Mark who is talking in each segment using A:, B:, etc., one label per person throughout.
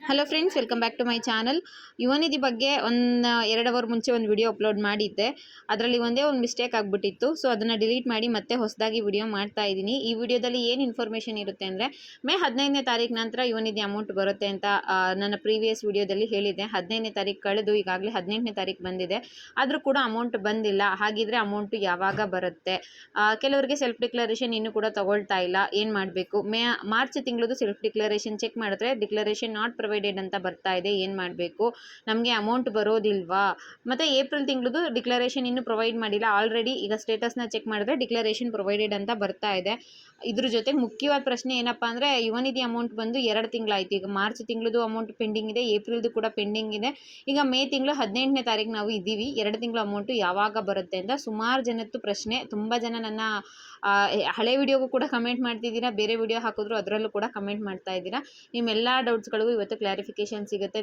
A: Hello friends, welcome back to my channel. Yuvanidhi ಬಗ್ಗೆ ಒಂದು 2 hour ಮುಂಚೆ ಒಂದು ವಿಡಿಯೋ ಅಪ್ಲೋಡ್ ಮಾಡಿದ್ದೆ. ಅದರಲ್ಲಿ ಒಂದೇ ಒಂದು ಮಿಸ್ಟೇಕ್ ಆಗಿಬಿಟ್ಟಿತ್ತು. ಸೊ ಅದನ್ನು ಡಿಲೀಟ್ ಮಾಡಿ ಮತ್ತೆ ಹೊಸದಾಗಿ ವಿಡಿಯೋ ಮಾಡ್ತಾ ಇದ್ದೀನಿ. ಈ ವಿಡಿಯೋದಲ್ಲಿ ಏನು ಇನ್ಫಾರ್ಮೇಷನ್ ಇರುತ್ತೆ ಅಂದರೆ, ಮೇ 15ನೇ ತಾರೀಕು ನಂತರ ಯುವನಿಧಿ ಅಮೌಂಟ್ ಬರುತ್ತೆ ಅಂತ ನನ್ನ ಪ್ರೀವಿಯಸ್ ವಿಡಿಯೋದಲ್ಲಿ ಹೇಳಿದ್ದೆ. 15ನೇ ತಾರೀಕು ಕಳೆದು ಈಗಾಗಲೇ 18ನೇ ತಾರೀಕು ಬಂದಿದೆ, ಆದರೂ ಕೂಡ ಅಮೌಂಟ್ ಬಂದಿಲ್ಲ. ಹಾಗಿದ್ರೆ ಅಮೌಂಟು ಯಾವಾಗ ಬರುತ್ತೆ? ಕೆಲವರಿಗೆ ಸೆಲ್ಫ್ ಡಿಕ್ಲರೇಷನ್ ಇನ್ನೂ ಕೂಡ ತಗೊಳ್ತಾ ಇಲ್ಲ, ಏನು ಮಾಡಬೇಕು? ಮಾರ್ಚ್ ತಿಂಗಳದು ಸೆಲ್ಫ್ ಡಿಕ್ಲರೇಷನ್ ಚೆಕ್ ಮಾಡಿದ್ರೆ ಡಿಕ್ಲರೇಷನ್ ನಾಟ್ ಪ್ರೊವೈಡೆಡ್ ಅಂತ ಬರ್ತಾ ಇದೆ, ಏನು ಮಾಡಬೇಕು? ನಮಗೆ ಅಮೌಂಟ್ ಬರೋದಿಲ್ವಾ? ಮತ್ತು ಏಪ್ರಿಲ್ ತಿಂಗಳದು ಡಿಕ್ಲರೇಷನ್ ಇನ್ನೂ ಪ್ರೊವೈಡ್ ಮಾಡಿಲ್ಲ, ಆಲ್ರೆಡಿ ಈಗ ಸ್ಟೇಟಸ್ನ ಚೆಕ್ ಮಾಡಿದ್ರೆ ಡಿಕ್ಲರೇಷನ್ ಪ್ರೊವೈಡೆಡ್ ಅಂತ ಬರ್ತಾ ಇದೆ. ಇದ್ರ ಜೊತೆಗೆ ಮುಖ್ಯವಾದ ಪ್ರಶ್ನೆ ಏನಪ್ಪ ಅಂದರೆ, ಯುವನಿಧಿ ಅಮೌಂಟ್ ಬಂದು 2 ತಿಂಗಳಾಯಿತು. ಈಗ ಮಾರ್ಚ್ ತಿಂಗಳದು ಅಮೌಂಟ್ ಪೆಂಡಿಂಗ್ ಇದೆ, ಏಪ್ರಿಲ್ದು ಕೂಡ ಪೆಂಡಿಂಗ್ ಇದೆ. ಈಗ ಮೇ ತಿಂಗಳು 18ನೇ ತಾರೀಕು ನಾವು ಇದ್ದೀವಿ. 2 ತಿಂಗಳ ಅಮೌಂಟು ಯಾವಾಗ ಬರುತ್ತೆ ಅಂತ ಸುಮಾರು ಜನದ್ದು ಪ್ರಶ್ನೆ. ತುಂಬ ಜನ ನನ್ನ ಹಳೆ ವಿಡಿಯೋಗೂ ಕೂಡ ಕಮೆಂಟ್ ಮಾಡ್ತಿದ್ದೀರಾ, ಬೇರೆ ವಿಡಿಯೋ ಹಾಕಿದ್ರು ಅದರಲ್ಲೂ ಕೂಡ ಕಮೆಂಟ್ ಮಾಡ್ತಾ ಇದ್ದೀರಾ. ನಿಮ್ಮೆಲ್ಲ ಡೌಟ್ಸ್ಗಳಿಗೂ ಇವತ್ತು ಕ್ಲಾರಿಫಿಕೇಷನ್ ಸಿಗುತ್ತೆ.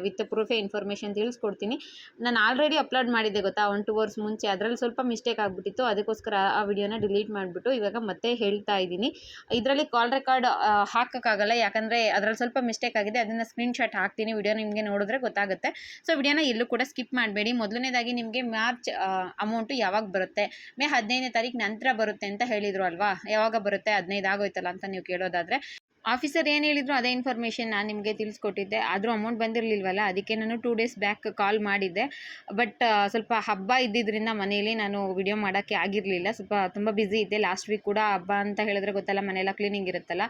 A: ವಿತ್ ಪ್ರೂಫೇ ಇನ್ಫಾರ್ಮೇಷನ್ ತಿಳಿಸ್ಕೊಡ್ತೀನಿ. ನಾನು ಆಲ್ರೆಡಿ ಅಪ್ಲೋಡ್ ಮಾಡಿದ್ದೆ ಗೊತ್ತಾ, 1-2 ಅವರ್ಸ್ ಮುಂಚೆ. ಅದರಲ್ಲಿ ಸ್ವಲ್ಪ ಮಿಸ್ಟೇಕ್ ಆಗಿಬಿಟ್ಟಿತ್ತು, ಅದಕ್ಕೋಸ್ಕರ ಆ ವಿಡಿಯೋನ ಡಿಲೀಟ್ ಮಾಡಿಬಿಟ್ಟು ಇವಾಗ ಮತ್ತೆ ಹೇಳ್ತಾ ಇದ್ದೀನಿ. ಇದರಲ್ಲಿ ಕಾಲ್ ರೆಕಾರ್ಡ್ ಹಾಕೋಕ್ಕಾಗಲ್ಲ, ಯಾಕಂದರೆ ಅದರಲ್ಲಿ ಸ್ವಲ್ಪ ಮಿಸ್ಟೇಕ್ ಆಗಿದೆ. ಅದನ್ನು ಸ್ಕ್ರೀನ್ಶಾಟ್ ಹಾಕ್ತೀನಿ, ವಿಡಿಯೋ ನಿಮಗೆ ನೋಡಿದ್ರೆ ಗೊತ್ತಾಗುತ್ತೆ. ಸೊ ವಿಡಿಯೋನ ಎಲ್ಲೂ ಕೂಡ ಸ್ಕಿಪ್ ಮಾಡಬೇಡಿ. ಮೊದಲನೇದಾಗಿ ನಿಮಗೆ ಮಾರ್ಚ್ ಅಮೌಂಟು ಯಾವಾಗ ಬರುತ್ತೆ? ಮೇ 15ನೇ ತಾರೀಕು ನಂತರ ಬರುತ್ತೆ ಅಂತ ಹೇಳಿದರು ಅಲ್ವಾ? ಯಾವಾಗ ಬರುತ್ತೆ? 15 ಆಗೋಯ್ತಲ್ಲ ಅಂತ ನೀವು ಕೇಳೋದಾದರೆ, ಆಫೀಸರ್ ಏನು ಹೇಳಿದ್ರು ಅದೇ ಇನ್ಫಾರ್ಮೇಷನ್ ನಾನು ನಿಮಗೆ ತಿಳಿಸ್ಕೊಟ್ಟಿದ್ದೆ. ಆದರೂ ಅಮೌಂಟ್ ಬಂದಿರಲಿಲ್ವಲ್ಲ, ಅದಕ್ಕೆ ನಾನು 2 ಡೇಸ್ ಬ್ಯಾಕ್ ಕಾಲ್ ಮಾಡಿದ್ದೆ. ಬಟ್ ಸ್ವಲ್ಪ ಹಬ್ಬ ಇದ್ದಿದ್ದರಿಂದ ಮನೆಯಲ್ಲಿ ನಾನು ವಿಡಿಯೋ ಮಾಡೋಕ್ಕೆ ಆಗಿರಲಿಲ್ಲ. ತುಂಬ ಬ್ಯುಸಿ ಇದ್ದೆ. ಲಾಸ್ಟ್ ವೀಕ್ ಕೂಡ ಹಬ್ಬ ಅಂತ ಹೇಳಿದ್ರೆ ಗೊತ್ತಲ್ಲ, ಮನೆಯೆಲ್ಲ ಕ್ಲೀನಿಂಗ್ ಇರುತ್ತಲ್ಲ,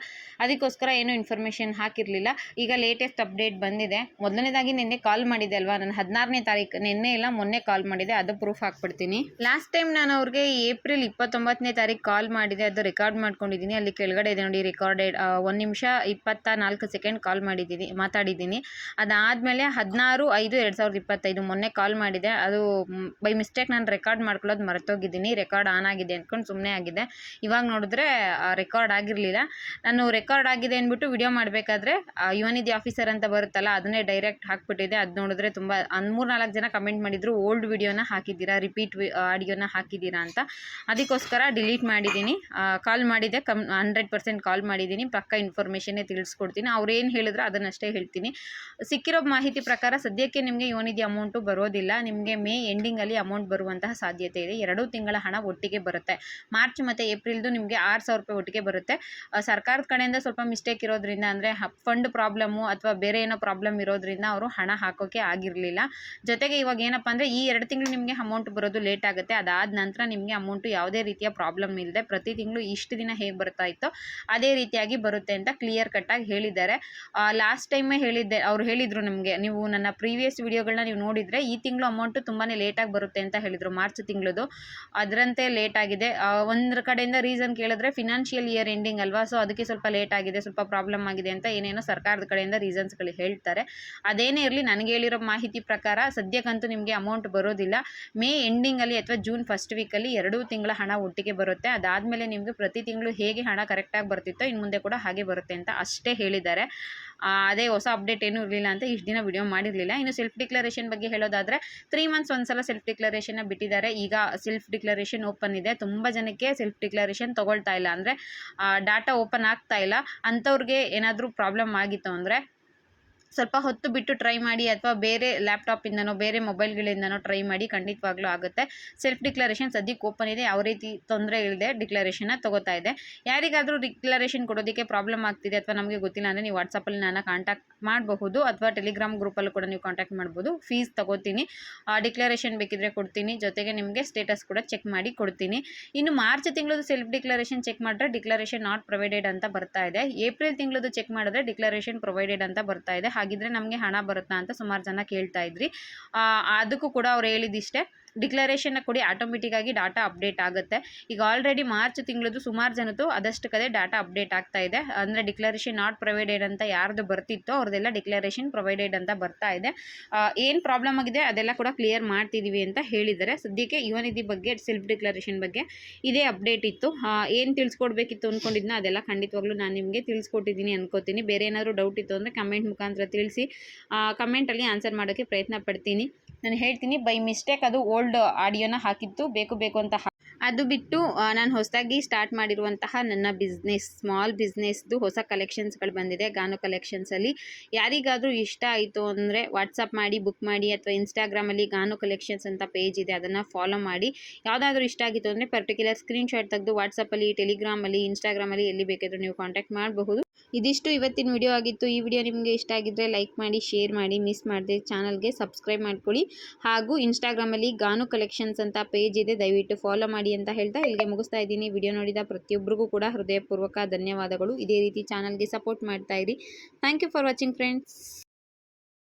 A: ಅದಕ್ಕೋಸ್ಕರ ಏನೂ ಇನ್ಫಾರ್ಮೇಷನ್ ಹಾಕಿರಲಿಲ್ಲ. ಈಗ ಲೇಟೆಸ್ಟ್ ಅಪ್ಡೇಟ್ ಬಂದಿದೆ. ಮೊದಲನೇದಾಗಿ ನಿನ್ನೆ ಕಾಲ್ ಮಾಡಿದ್ದೆ ಅಲ್ವಾ, ನಾನು 16ನೇ ತಾರೀಕು, ನಿನ್ನೆ ಇಲ್ಲ ಮೊನ್ನೆ ಕಾಲ್ ಮಾಡಿದೆ, ಅದು ಪ್ರೂಫ್ ಹಾಕ್ಬಿಡ್ತೀನಿ. ಲಾಸ್ಟ್ ಟೈಮ್ ನಾನು ಅವ್ರಿಗೆ ಏಪ್ರಿಲ್ 29ನೇ ತಾರೀಕು ಕಾಲ್ ಮಾಡಿದೆ, ಅದು ರೆಕಾರ್ಡ್ ಮಾಡ್ಕೊಂಡಿದ್ದೀನಿ. ಅಲ್ಲಿ ಕೆಳಗಡೆ ಇದೆ ನೋಡಿ, ರೆಕಾರ್ಡೆಡ್ 1 ನಿಮಿಷ 24 ಸೆಕೆಂಡ್ ಕಾಲ್ ಮಾತಾಡಿದ್ದೀನಿ. ಅದಾದಮೇಲೆ 16/5/2025 ಮೊನ್ನೆ ಕಾಲ್ ಮಾಡಿದೆ. ಅದು ಬೈ ಮಿಸ್ಟೇಕ್ ನಾನು ರೆಕಾರ್ಡ್ ಮಾಡ್ಕೊಳ್ಳೋದು ಮರ್ತೋಗಿದ್ದೀನಿ. ರೆಕಾರ್ಡ್ ಆನ್ ಆಗಿದೆ ಅಂದ್ಕೊಂಡು ಸುಮ್ಮನೆ ಆಗಿದೆ. ಇವಾಗ ನೋಡಿದ್ರೆ ರೆಕಾರ್ಡ್ ಆಗಿರಲಿಲ್ಲ. ನಾನು ರೆಕಾರ್ಡ್ ಆಗಿದೆ ಅಂದ್ಬಿಟ್ಟು ವಿಡಿಯೋ ಮಾಡಬೇಕಾದ್ರೆ ಯುವನಿಧಿ ಆಫೀಸರ್ ಅಂತ ಬರುತ್ತಲ್ಲ, ಅದನ್ನೇ ಡೈರೆಕ್ಟ್ ಹಾಕ್ಬಿಟ್ಟಿದೆ. ಅದು ನೋಡಿದ್ರೆ ತುಂಬ 3-4 ಜನ ಕಮೆಂಟ್ ಮಾಡಿದ್ರು, ಓಲ್ಡ್ ವಿಡಿಯೋನ ಹಾಕಿದ್ದೀರಾ, ರಿಪೀಟ್ ಆಡಿಯೋನ ಹಾಕಿದ್ದೀರಾ ಅಂತ. ಅದಕ್ಕೋಸ್ಕರ ಡಿಲೀಟ್ ಮಾಡಿದ್ದೀನಿ. ಕಾಲ್ ಮಾಡಿದೆ, 100% ಕಾಲ್ ಮಾಡಿದ್ದೀನಿ. ಪಕ್ಕ ಇನ್ಫಾರ್ಮೇಷನ್ನೇ ತಿಳಿಸ್ಕೊಡ್ತೀನಿ. ಅವ್ರು ಏನು ಹೇಳಿದ್ರು ಅದನ್ನಷ್ಟೇ ಹೇಳ್ತೀನಿ. ಸಿಕ್ಕಿರೋ ಮಾಹಿತಿ ಪ್ರಕಾರ ಸದ್ಯಕ್ಕೆ ನಿಮಗೆ ಯುವನಿಧಿ ಅಮೌಂಟು ಬರೋದಿಲ್ಲ. ನಿಮಗೆ ಮೇ ಎಂಡಿಂಗಲ್ಲಿ ಅಮೌಂಟ್ ಬರುವಂತಹ ಸಾಧ್ಯತೆ ಇದೆ. 2 ತಿಂಗಳ ಹಣ ಒಟ್ಟಿಗೆ ಬರುತ್ತೆ. ಮಾರ್ಚ್ ಮತ್ತು ಏಪ್ರಿಲ್ದು ನಿಮಗೆ 6,000 ರೂಪಾಯಿ ಒಟ್ಟಿಗೆ ಬರುತ್ತೆ. ಸರ್ಕಾರದ ಕಡೆಯಿಂದ ಸ್ವಲ್ಪ ಮಿಸ್ಟೇಕ್ ಇರೋದ್ರಿಂದ, ಅಂದರೆ ಫಂಡ್ ಪ್ರಾಬ್ಲಮ್ಮು ಅಥವಾ ಬೇರೆ ಏನೋ ಪ್ರಾಬ್ಲಮ್ ಇರೋದ್ರಿಂದ ಅವರು ಹಣ ಹಾಕೋಕ್ಕೆ ಆಗಿರಲಿಲ್ಲ. ಜೊತೆಗೆ ಇವಾಗ ಏನಪ್ಪ ಅಂದರೆ, ಈ 2 ತಿಂಗಳು ನಿಮಗೆ ಅಮೌಂಟ್ ಬರೋದು ಲೇಟ್ ಆಗುತ್ತೆ. ಅದಾದ ನಂತರ ನಿಮಗೆ ಅಮೌಂಟು ಯಾವುದೇ ರೀತಿಯ ಪ್ರಾಬ್ಲಮ್ ಇಲ್ಲದೆ ಪ್ರತಿ ತಿಂಗಳು ಇಷ್ಟು ದಿನ ಹೇಗೆ ಬರ್ತಾ ಇತ್ತೋ ಅದೇ ರೀತಿಯಾಗಿ ಬರುತ್ತೆ ಅಂತ ಕ್ಲಿಯರ್ ಕಟ್ಟಾಗಿ ಹೇಳಿದ್ದಾರೆ. ಲಾಸ್ಟ್ ಟೈಮೇ ಹೇಳಿದ್ದೆ, ಅವ್ರು ಹೇಳಿದರು ನಮಗೆ, ನೀವು ನನ್ನ ಪ್ರೀವಿಯಸ್ ವಿಡಿಯೋಗಳನ್ನ ನೀವು ನೋಡಿದರೆ ಈ ತಿಂಗಳು ಅಮೌಂಟು ತುಂಬಾ ಲೇಟಾಗಿ ಬರುತ್ತೆ ಅಂತ ಹೇಳಿದರು. ಮಾರ್ಚ್ ತಿಂಗಳದು ಅದರಂತೆ ಲೇಟ್ ಆಗಿದೆ. ಒಂದರ ಕಡೆಯಿಂದ ರೀಸನ್ ಕೇಳಿದ್ರೆ, ಫಿನಾನ್ಷಿಯಲ್ ಇಯರ್ ಎಂಡಿಂಗ್ ಅಲ್ವಾ, ಸೊ ಅದಕ್ಕೆ ಸ್ವಲ್ಪ ಲೇಟ್ ಆಗಿದೆ, ಸ್ವಲ್ಪ ಪ್ರಾಬ್ಲಮ್ ಆಗಿದೆ ಅಂತ ಏನೇನೋ ಸರ್ಕಾರದ ಕಡೆಯಿಂದ ರೀಸನ್ಸ್ಗಳು ಹೇಳ್ತಾರೆ. ಅದೇನೇ ಇರಲಿ, ನನಗೆ ಹೇಳಿರೋ ಮಾಹಿತಿ ಪ್ರಕಾರ ಸದ್ಯಕ್ಕಂತೂ ನಿಮಗೆ ಅಮೌಂಟ್ ಬರೋದಿಲ್ಲ. ಮೇ ಎಂಡಿಂಗಲ್ಲಿ ಅಥವಾ ಜೂನ್ ಫಸ್ಟ್ ವೀಕಲ್ಲಿ 2 ತಿಂಗಳ ಹಣ ಒಟ್ಟಿಗೆ ಬರುತ್ತೆ. ಅದಾದಮೇಲೆ ನಿಮಗೆ ಪ್ರತಿ ತಿಂಗಳು ಹೇಗೆ ಹಣ ಕರೆಕ್ಟಾಗಿ ಬರ್ತಿತ್ತೋ ಇನ್ನು ಮುಂದೆ ಕೂಡ ಹಾಗೆ ಬರುತ್ತೆ ಅಂತ ಅಷ್ಟೇ ಹೇಳಿದ್ದಾರೆ. ಅದೇ ಹೊಸ ಅಪ್ಡೇಟ್ ಏನೂ ಇರಲಿಲ್ಲ ಅಂತ ಇಷ್ಟು ದಿನ ವಿಡಿಯೋ ಮಾಡಿರಲಿಲ್ಲ. ಇನ್ನು ಸೆಲ್ಫ್ ಡಿಕ್ಲರೇಷನ್ ಬಗ್ಗೆ ಹೇಳೋದಾದರೆ, 3 ಮಂತ್ಸ್ ಒಂದ್ಸಲ ಸೆಲ್ಫ್ ಡಿಕ್ಲರೇಷನ್ನ ಬಿಟ್ಟಿದ್ದಾರೆ. ಈಗ ಸೆಲ್ಫ್ ಡಿಕ್ಲರೇಷನ್ ಓಪನ್ ಇದೆ. ತುಂಬ ಜನಕ್ಕೆ ಸೆಲ್ಫ್ ಡಿಕ್ಲರೇಷನ್ ತೊಗೊಳ್ತಾ ಇಲ್ಲ, ಅಂದರೆ ಡಾಟಾ ಓಪನ್ ಆಗ್ತಾ ಇಲ್ಲ. ಅಂಥವ್ರಿಗೆ ಏನಾದರೂ ಪ್ರಾಬ್ಲಮ್ ಆಗಿತ್ತು ಅಂದರೆ ಸ್ವಲ್ಪ ಹೊತ್ತು ಬಿಟ್ಟು ಟ್ರೈ ಮಾಡಿ, ಅಥವಾ ಬೇರೆ ಲ್ಯಾಪ್ಟಾಪಿಂದನೋ ಬೇರೆ ಮೊಬೈಲ್ಗಳಿಂದನೋ ಟ್ರೈ ಮಾಡಿ, ಖಂಡಿತವಾಗ್ಲೂ ಆಗುತ್ತೆ. ಸೆಲ್ಫ್ ಡಿಕ್ಲರೇಷನ್ ಸದ್ಯಕ್ಕೆ ಓಪನ್ ಇದೆ, ಯಾವ ರೀತಿ ತೊಂದರೆ ಇಲ್ಲದೆ ಡಿಕ್ಲರೇಷನ್ನ ತೊಗೋತಾ ಇದೆ. ಯಾರಿಗಾದರೂ ಡಿಕ್ಲರೇಷನ್ ಕೊಡೋದಕ್ಕೆ ಪ್ರಾಬ್ಲಮ್ ಆಗ್ತಿದೆ ಅಥವಾ ನಮಗೆ ಗೊತ್ತಿಲ್ಲ ಅಂದರೆ, ನೀವು ವಾಟ್ಸಪ್ಪಲ್ಲಿ ನನ್ನ ಕಾಂಟ್ಯಾಕ್ಟ್ ಮಾಡಬಹುದು, ಅಥವಾ ಟೆಲಿಗ್ರಾಮ್ ಗ್ರೂಪಲ್ಲೂ ಕೂಡ ನೀವು ಕಾಂಟ್ಯಾಕ್ಟ್ ಮಾಡ್ಬೋದು. ಫೀಸ್ ತೊಗೋತೀನಿ, ಡಿಕ್ಲರೇಷನ್ ಬೇಕಿದ್ರೆ ಕೊಡ್ತೀನಿ, ಜೊತೆಗೆ ನಿಮಗೆ ಸ್ಟೇಟಸ್ ಕೂಡ ಚೆಕ್ ಮಾಡಿ ಕೊಡ್ತೀನಿ. ಇನ್ನು ಮಾರ್ಚ್ ತಿಂಗಳದು ಸೆಲ್ಫ್ ಡಿಕ್ಲರೇಷನ್ ಚೆಕ್ ಮಾಡಿದ್ರೆ ಡಿಕ್ಲರೇಷನ್ ನಾಟ್ ಪ್ರೊವೈಡೆಡ್ ಅಂತ ಬರ್ತಾ ಇದೆ. ಏಪ್ರಿಲ್ ತಿಂಗಳದು ಚೆಕ್ ಮಾಡಿದ್ರೆ ಡಿಕ್ಲರೇಷನ್ ಪ್ರೊವೈಡೆಡ್ ಅಂತ ಬರ್ತಾ ಇದೆ. ಹಾಗಿದ್ರೆ ನಮಗೆ ಹಣ ಬರುತ್ತಾ ಅಂತ ಸುಮಾರು ಜನ ಕೇಳ್ತಾ ಇದ್ರಿ. ಅದಕ್ಕೂ ಕೂಡ ಅವ್ರು ಹೇಳಿದಿಷ್ಟೇ, ಡಿಕ್ಲರೇಷನ್ನ ಕೊಡಿ, ಆಟೋಮೆಟಿಕ್ಕಾಗಿ ಡಾಟಾ ಅಪ್ಡೇಟ್ ಆಗುತ್ತೆ. ಈಗ ಆಲ್ರೆಡಿ ಮಾರ್ಚ್ ತಿಂಗಳದು ಸುಮಾರು ಜನದ್ದು ಅದಷ್ಟು ಕಡೆ ಡಾಟಾ ಅಪ್ಡೇಟ್ ಆಗ್ತಾ ಇದೆ. ಅಂದರೆ ಡಿಕ್ಲರೇಷನ್ ನಾಟ್ ಪ್ರೊವೈಡೆಡ್ ಅಂತ ಯಾರ್ದು ಬರ್ತಿತ್ತೋ ಅವ್ರದ್ದೆಲ್ಲ ಡಿಕ್ಲರೇಷನ್ ಪ್ರೊವೈಡೆಡ್ ಅಂತ ಬರ್ತಾ ಇದೆ. ಏನು ಪ್ರಾಬ್ಲಮ್ ಆಗಿದೆ ಅದೆಲ್ಲ ಕೂಡ ಕ್ಲಿಯರ್ ಮಾಡ್ತಿದ್ದೀವಿ ಅಂತ ಹೇಳಿದ್ದಾರೆ. ಸದ್ಯಕ್ಕೆ ಯುವನಿಧಿ ಬಗ್ಗೆ, ಸೆಲ್ಫ್ ಡಿಕ್ಲರೇಷನ್ ಬಗ್ಗೆ ಇದೇ ಅಪ್ಡೇಟ್ ಇತ್ತು. ಏನು ತಿಳಿಸ್ಕೊಡ್ಬೇಕಿತ್ತು ಅಂದ್ಕೊಂಡಿದ್ನೋ ಅದೆಲ್ಲ ಖಂಡಿತವಾಗ್ಲೂ ನಾನು ನಿಮಗೆ ತಿಳಿಸ್ಕೊಟ್ಟಿದ್ದೀನಿ ಅನ್ಕೋತೀನಿ. ಬೇರೆ ಏನಾದರೂ ಡೌಟ್ ಇತ್ತು ಅಂದರೆ ಕಮೆಂಟ್ ಮುಖಾಂತರ ತಿಳಿಸಿ, ಕಮೆಂಟಲ್ಲಿ ಆನ್ಸರ್ ಮಾಡೋಕ್ಕೆ ಪ್ರಯತ್ನ ಪಡ್ತೀನಿ. ನಾನು ಹೇಳ್ತೀನಿ, ಬೈ ಮಿಸ್ಟೇಕ್ ಅದು ಓಲ್ಡ್ ಆಡಿಯೋನ ಹಾಕಿತ್ತು, ಬೇಕು ಅಂತ ಅದು ಬಿಟ್ಟು ನಾನು ಹೊಸದಾಗಿ ಸ್ಟಾರ್ಟ್ ಮಾಡಿರುವಂತಹ ನನ್ನ ಸ್ಮಾಲ್ ಬಿಸ್ನೆಸ್ದು ಹೊಸ ಕಲೆಕ್ಷನ್ಸ್ಗಳು ಬಂದಿದೆ ಗಾನು ಕಲೆಕ್ಷನ್ಸಲ್ಲಿ. ಯಾರಿಗಾದರೂ ಇಷ್ಟ ಆಯಿತು ಅಂದರೆ ವಾಟ್ಸಪ್ ಮಾಡಿ ಬುಕ್ ಮಾಡಿ, ಅಥವಾ ಇನ್ಸ್ಟಾಗ್ರಾಮಲ್ಲಿ ಗಾನು ಕಲೆಕ್ಷನ್ಸ್ ಅಂತ ಪೇಜ್ ಇದೆ, ಅದನ್ನು ಫಾಲೋ ಮಾಡಿ. ಯಾವುದಾದ್ರೂ ಇಷ್ಟ ಆಗಿತ್ತು ಅಂದರೆ ಪರ್ಟಿಕ್ಯುಲರ್ ಸ್ಕ್ರೀನ್ಶಾಟ್ ತೆಗೆದು ವಾಟ್ಸಪ್ಪಲ್ಲಿ, ಟೆಲಿಗ್ರಾಮಲ್ಲಿ, ಇನ್ಸ್ಟಾಗ್ರಾಮಲ್ಲಿ ಎಲ್ಲಿ ಬೇಕಾದರೂ ನೀವು ಕಾಂಟ್ಯಾಕ್ಟ್ ಮಾಡಬಹುದು. ಇದಿಷ್ಟು ಇವತ್ತಿನ ವಿಡಿಯೋ ಆಗಿತ್ತು. ಈ ವಿಡಿಯೋ ನಿಮಗೆ ಇಷ್ಟ ಆಗಿದ್ದರೆ ಲೈಕ್ ಮಾಡಿ, ಶೇರ್ ಮಾಡಿ, ಮಿಸ್ ಮಾಡದೆ ಚಾನಲ್ಗೆ ಸಬ್ಸ್ಕ್ರೈಬ್ ಮಾಡ್ಕೊಳ್ಳಿ. ಹಾಗೂ ಇನ್ಸ್ಟಾಗ್ರಾಮಲ್ಲಿ ಗಾನು ಕಲೆಕ್ಷನ್ಸ್ ಅಂತ ಪೇಜ್ ಇದೆ, ದಯವಿಟ್ಟು ಫಾಲೋ ಮಾಡಿ ಅಂತ ಹೇಳ್ತಾ ಇಲ್ಲಿಗೆ ಮುಗಿಸ್ತಾ ಇದ್ದೀನಿ. ವಿಡಿಯೋ ನೋಡಿದ ಪ್ರತಿಯೊಬ್ಬರಿಗೂ ಕೂಡ ಹೃದಯಪೂರ್ವಕ ಧನ್ಯವಾದಗಳು. ಇದೇ ರೀತಿ ಚಾನಲ್ಗೆ ಸಪೋರ್ಟ್ ಮಾಡ್ತಾ ಇರಿ. Thank you for watching friends.